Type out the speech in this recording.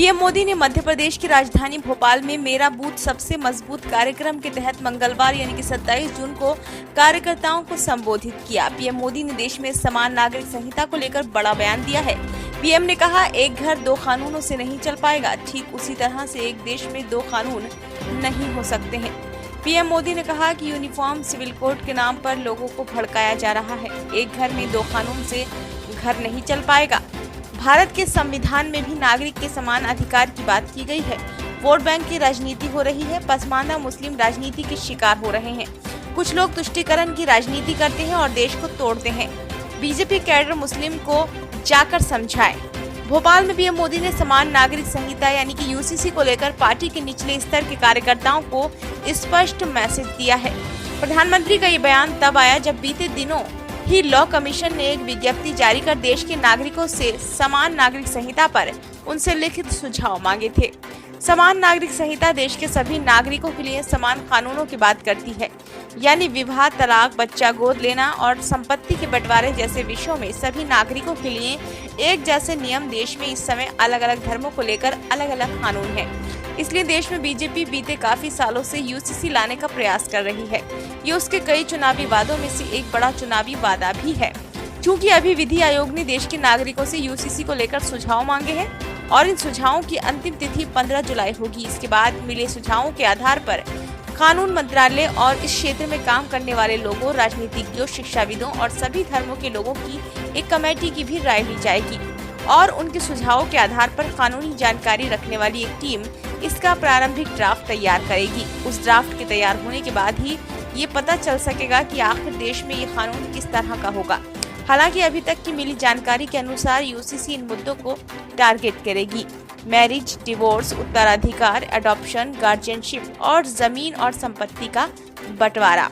PM Modi ने मध्य प्रदेश की राजधानी भोपाल में मेरा बूथ सबसे मजबूत कार्यक्रम के तहत मंगलवार यानी कि 27 जून को कार्यकर्ताओं को संबोधित किया। पीएम मोदी ने देश में समान नागरिक संहिता को लेकर बड़ा बयान दिया है। पीएम ने कहा, एक घर दो कानूनों से नहीं चल पाएगा, ठीक उसी तरह से एक देश में दो कानून नहीं हो सकते हैं। पीएम मोदी ने कहा कि यूनिफॉर्म सिविल कोड के नाम पर लोगों को भड़काया जा रहा है। एक घर में दो कानून से घर नहीं चल पाएगा। भारत के संविधान में भी नागरिक के समान अधिकार की बात की गई है। वोट बैंक की राजनीति हो रही है। पसमानदा मुस्लिम राजनीति के शिकार हो रहे हैं। कुछ लोग तुष्टीकरण की राजनीति करते हैं और देश को तोड़ते हैं। बीजेपी कैडर मुस्लिम को जाकर समझाए। भोपाल में पीएम मोदी ने समान नागरिक संहिता यानी कि यूसीसी को लेकर पार्टी के निचले स्तर के कार्यकर्ताओं को स्पष्ट मैसेज दिया है। प्रधानमंत्री का ये बयान तब आया जब बीते दिनों ही लॉ कमीशन ने एक विज्ञप्ति जारी कर देश के नागरिकों से समान नागरिक संहिता पर उनसे लिखित सुझाव मांगे थे। समान नागरिक संहिता देश के सभी नागरिकों के लिए समान कानूनों की बात करती है, यानी विवाह, तलाक, बच्चा गोद लेना और संपत्ति के बंटवारे जैसे विषयों में सभी नागरिकों के लिए एक जैसे नियम। देश में इस समय अलग अलग धर्मों को लेकर अलग अलग कानून है, इसलिए देश में बीजेपी बीते काफी सालों से यूसीसी लाने का प्रयास कर रही है। ये उसके कई चुनावी वादों में से एक बड़ा चुनावी वादा भी है। चूँकि अभी विधि आयोग ने देश के नागरिकों से यूसीसी को लेकर सुझाव मांगे हैं और इन सुझावों की अंतिम तिथि 15 जुलाई होगी। इसके बाद मिले सुझावों के आधार पर कानून मंत्रालय और इस क्षेत्र में काम करने वाले लोगों, राजनीतिज्ञों, शिक्षाविदों और सभी धर्मों के लोगों की एक कमेटी की भी राय ली जाएगी और उनके सुझावों के आधार पर कानूनी जानकारी रखने वाली एक टीम इसका प्रारंभिक ड्राफ्ट तैयार करेगी। उस ड्राफ्ट के तैयार होने के बाद ही ये पता चल सकेगा कि आखिर देश में ये कानून किस तरह का होगा। हालांकि अभी तक की मिली जानकारी के अनुसार यूसीसी इन मुद्दों को टारगेट करेगी: मैरिज, डिवोर्स, उत्तराधिकार, अडॉप्शन, गार्जियनशिप और जमीन और संपत्ति का बंटवारा।